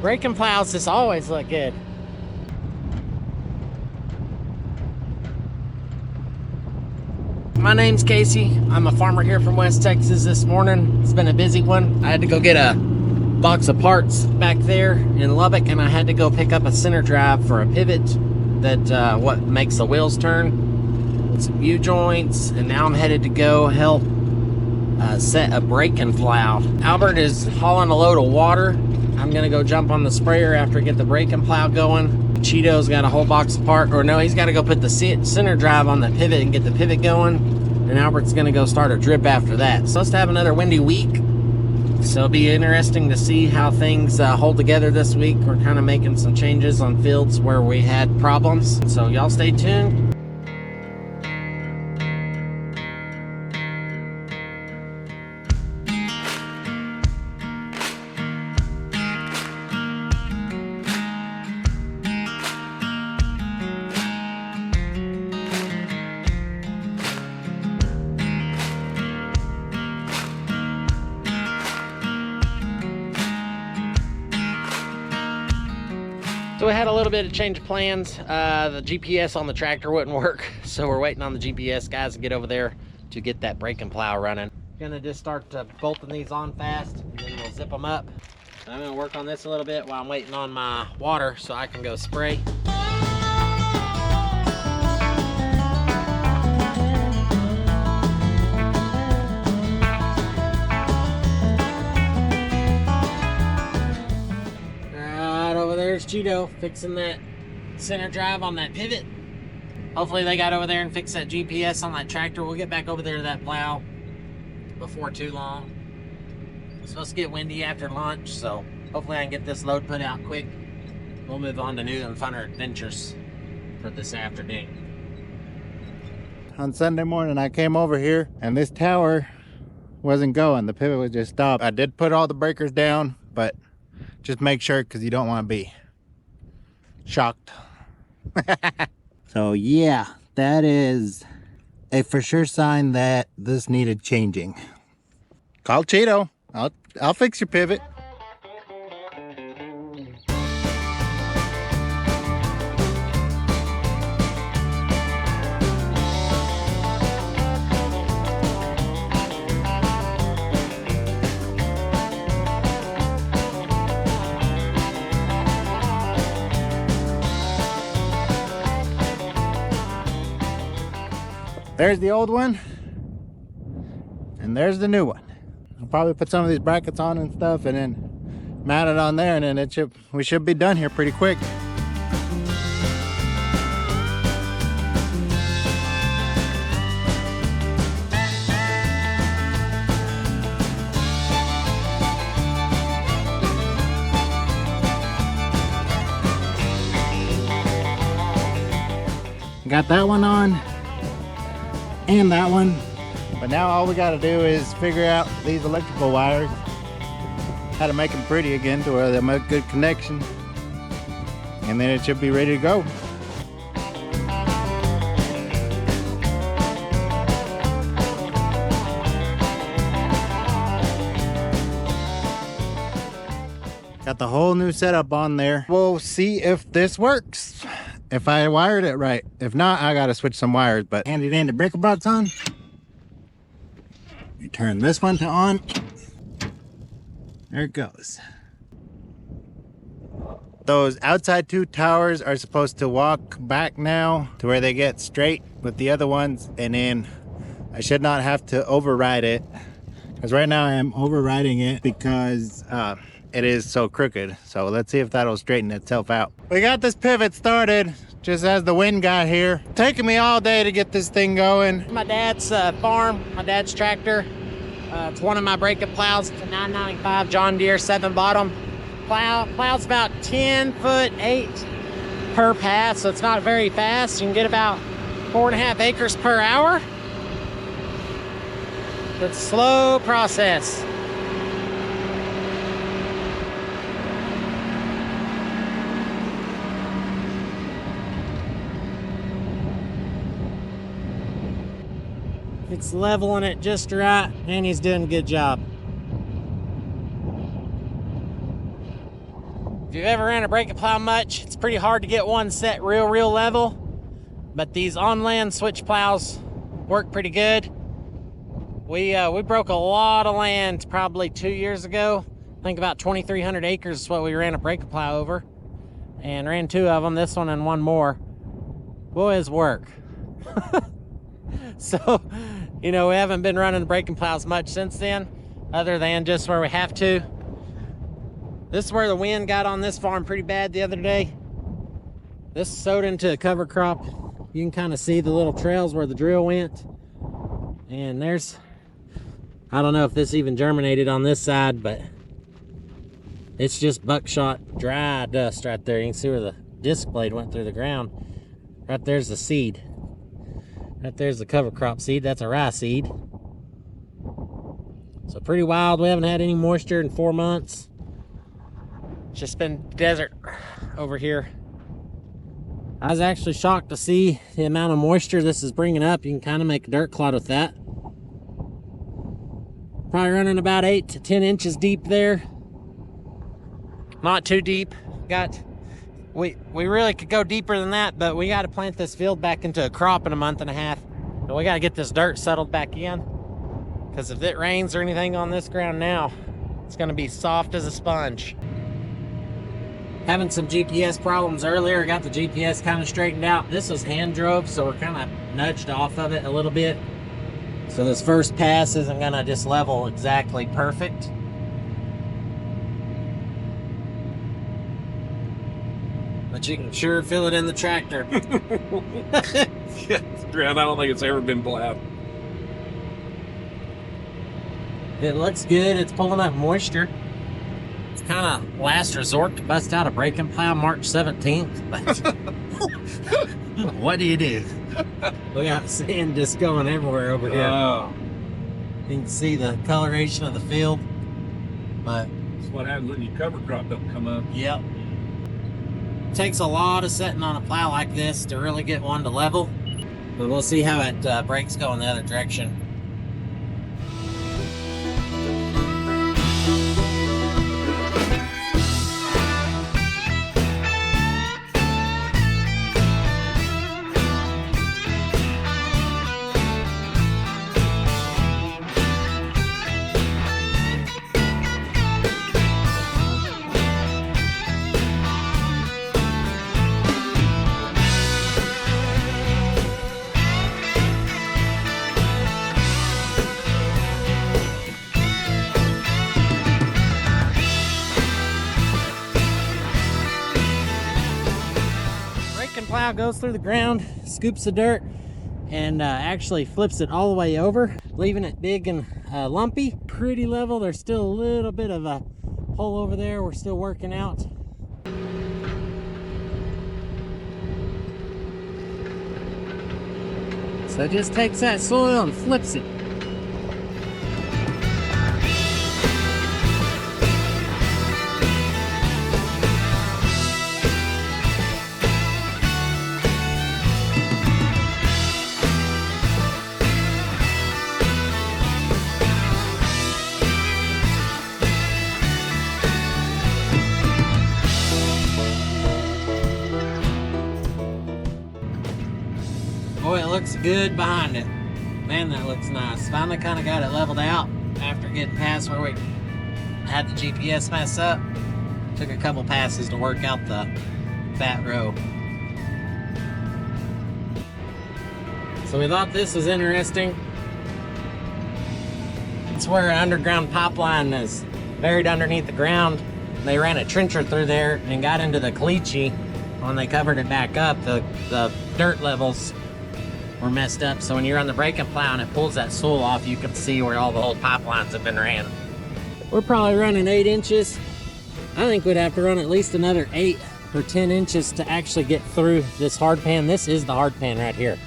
Breaking plows just always look good. My name's Casey. I'm a farmer here from West Texas this morning. It's been a busy one. I had to go get a box of parts back there in Lubbock, and I had to go pick up a center drive for a pivot that what makes the wheels turn, some U-joints, and now I'm headed to go help set a breaking plow. Albert is hauling a load of water. I'm gonna go jump on the sprayer after I get the breaking plow going. Cheeto's got a whole box of parts, or no, he's got to go put the center drive on the pivot and get the pivot going, and Albert's gonna go start a drip after that. Supposed to have another windy week, so it'll be interesting to see how things hold together this week. We're kind of making some changes on fields where we had problems, so y'all stay tuned. So we had a little bit of change of plans. The GPS on the tractor wouldn't work, so we're waiting on the GPS guys to get over there to get that breaking plow running. Gonna just start bolting these on fast, and then we'll zip them up. I'm gonna work on this a little bit while I'm waiting on my water so I can go spray. There's Cheeto fixing that center drive on that pivot. Hopefully they got over there and fixed that GPS on that tractor. We'll get back over there to that plow before too long. It's supposed to get windy after lunch, so hopefully I can get this load put out quick. We'll move on to new and funner adventures for this afternoon. On Sunday morning I came over here and this tower wasn't going. The pivot was just stopped. I did put all the breakers down, but just make sure, because you don't want to be shocked. So yeah, that is a for sure sign that this needed changing. Call Cheeto. I'll fix your pivot. There's the old one, and there's the new one. I'll probably put some of these brackets on and stuff, and then mount it on there, and then we should be done here pretty quick. Got that one on. And that one. But now all we got to do is figure out these electrical wires, how to make them pretty again to where they make good connection, and then it should be ready to go. Got the whole new setup on there. We'll see if this works, if I wired it right. If not, I gotta switch some wires, but handy dandy breaker box on. You turn this one to on. There it goes. Those outside two towers are supposed to walk back now to where they get straight with the other ones, and then I should not have to override it, because right now I am overriding it because it is so crooked. So let's see if that'll straighten itself out. We got this pivot started just as the wind got here. Taking me all day to get this thing going. My dad's farm, my dad's tractor. It's one of my breaking plows. It's a 995 John Deere 7 bottom plow. Plow's about 10'8" per pass, so it's not very fast. You can get about 4.5 acres per hour. It's a slow process. It's leveling it just right, and he's doing a good job. If you've ever ran a break and plow much, it's pretty hard to get one set real level. But these on-land switch plows work pretty good. We broke a lot of land probably 2 years ago. I think about 2,300 acres is what we ran a break and plow over. And ran 2 of them, this one and one more. Boys, work. So, you know, we haven't been running break and plows much since then, other than just where we have to. This is where the wind got on this farm pretty bad the other day. This sowed into a cover crop. You can kind of see the little trails where the drill went. And there's, I don't know if this even germinated on this side, but it's just buckshot dry dust right there. You can see where the disc blade went through the ground. Right there's the seed. Right there's the cover crop seed. That's a rye seed. So pretty wild. We haven't had any moisture in 4 months. It's just been desert over here. I was actually shocked to see the amount of moisture this is bringing up. You can kind of make a dirt clod with that. Probably running about 8 to 10 inches deep there. Not too deep. We really could go deeper than that, but we got to plant this field back into a crop in a month and a half. So we got to get this dirt settled back in, because if it rains or anything on this ground now, it's going to be soft as a sponge. Having some GPS problems earlier. Got the GPS kind of straightened out. This was hand drove, so we're kind of nudged off of it a little bit. So this first pass isn't going to just level exactly perfect. But you can sure feel it in the tractor. Yeah, I don't think it's ever been plowed. It looks good. It's pulling up moisture. It's kind of last resort to bust out a break and plow March 17th. But what do you do? We got sand just going everywhere over here. Oh. You can see the coloration of the field. But That's what happens when your cover crop don't come up. yep. It takes a lot of setting on a plow like this to really get one to level. But we'll see how it brakes go in the other direction. Plow goes through the ground, scoops the dirt, and actually flips it all the way over, leaving it big and lumpy. Pretty level. There's still a little bit of a hole over there we're still working out. So it just takes that soil and flips it. Boy, it looks good behind it. Man, that looks nice. Finally kind of got it leveled out after getting past where we had the GPS mess up. Took a couple passes to work out the fat row. So we thought this was interesting. It's where an underground pipeline is buried underneath the ground. They ran a trencher through there and got into the caliche. When they covered it back up, the dirt levels were messed up. So when you're on the break and plow and it pulls that soil off, you can see where all the old pipelines have been ran. We're probably running 8 inches. I think we'd have to run at least another 8 or 10 inches to actually get through this hard pan. This is the hard pan right here.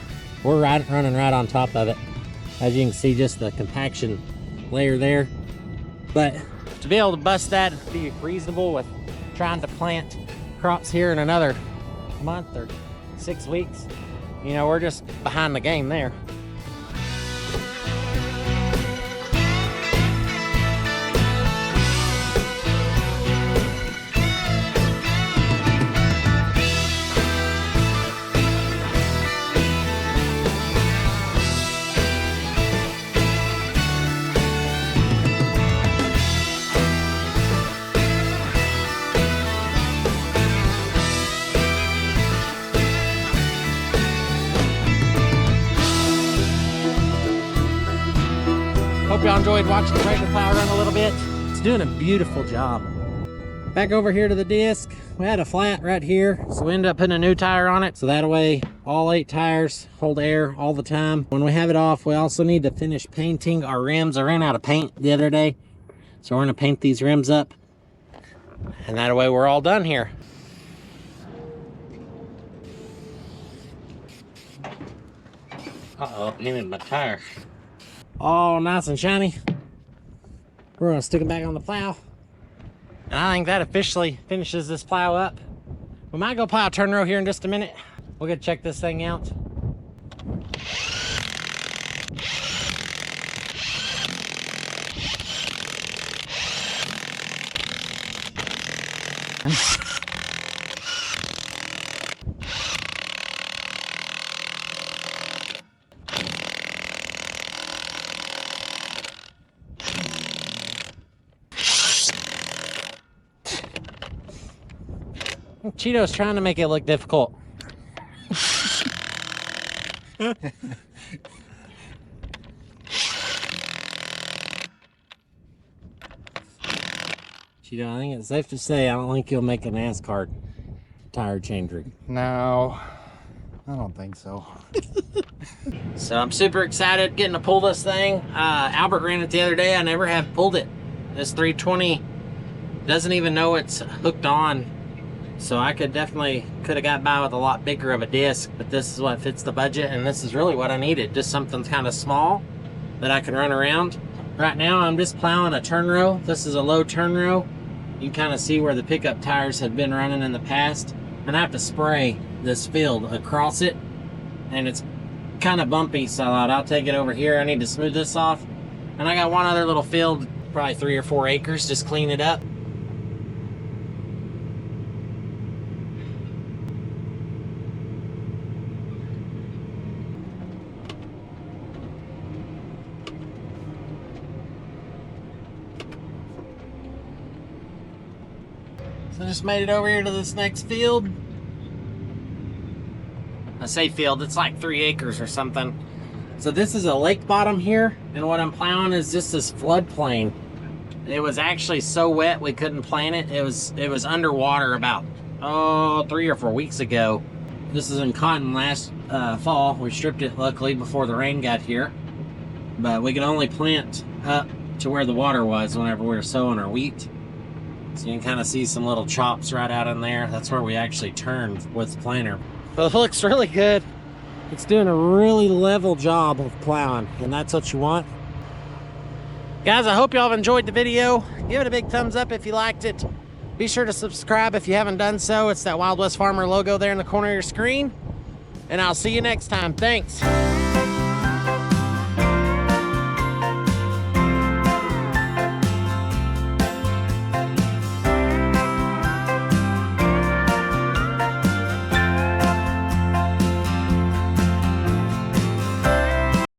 We're running right on top of it. As you can see, just the compaction layer there. But to be able to bust that and be reasonable with trying to plant crops here in another month or 6 weeks, you know, we're just behind the game there. enjoyed watching the tractor plow run a little bit. It's doing a beautiful job. Back over here to the disc, we had a flat right here, so we ended up putting a new tire on it, so that way all 8 tires hold air all the time. When we have it off, we also need to finish painting our rims. I ran out of paint the other day, so we're gonna paint these rims up, and that way we're all done here. Uh-oh, painted my tire. All nice and shiny. We're gonna stick them back on the plow. And I think that officially finishes this plow up. We might go plow a turn row here in just a minute. We'll go check this thing out. Cheeto's trying to make it look difficult. Cheeto, I think it's safe to say I don't think you'll make a NASCAR tire change rig. No, I don't think so. So I'm super excited getting to pull this thing. Albert ran it the other day. I never have pulled it. This 320 doesn't even know it's hooked on. So I could have got by with a lot bigger of a disc, but this is what fits the budget, and this is really what I needed. Just something kind of small that I can run around. Right now I'm just plowing a turn row. This is a low turn row. You can kind of see where the pickup tires have been running in the past. And I have to spray this field across it, and it's kind of bumpy, so I thought I'll take it over here. I need to smooth this off. And I got one other little field, probably 3 or 4 acres, just clean it up. So I just made it over here to this next field. I say field, it's like 3 acres or something. So this is a lake bottom here, and what I'm plowing is just this floodplain. It was actually so wet we couldn't plant it. It was underwater about 3 or 4 weeks ago. This is in cotton last fall. We stripped it luckily before the rain got here. But we could only plant up to where the water was whenever we were sowing our wheat. So you can kind of see some little chops right out in there. That's where we actually turned with the planter. But it looks really good. It's doing a really level job of plowing, and that's what you want. Guys, I hope y'all have enjoyed the video. Give it a big thumbs up if you liked it. Be sure to subscribe if you haven't done so. It's that Wild West Farmer logo there in the corner of your screen. And I'll see you next time. Thanks.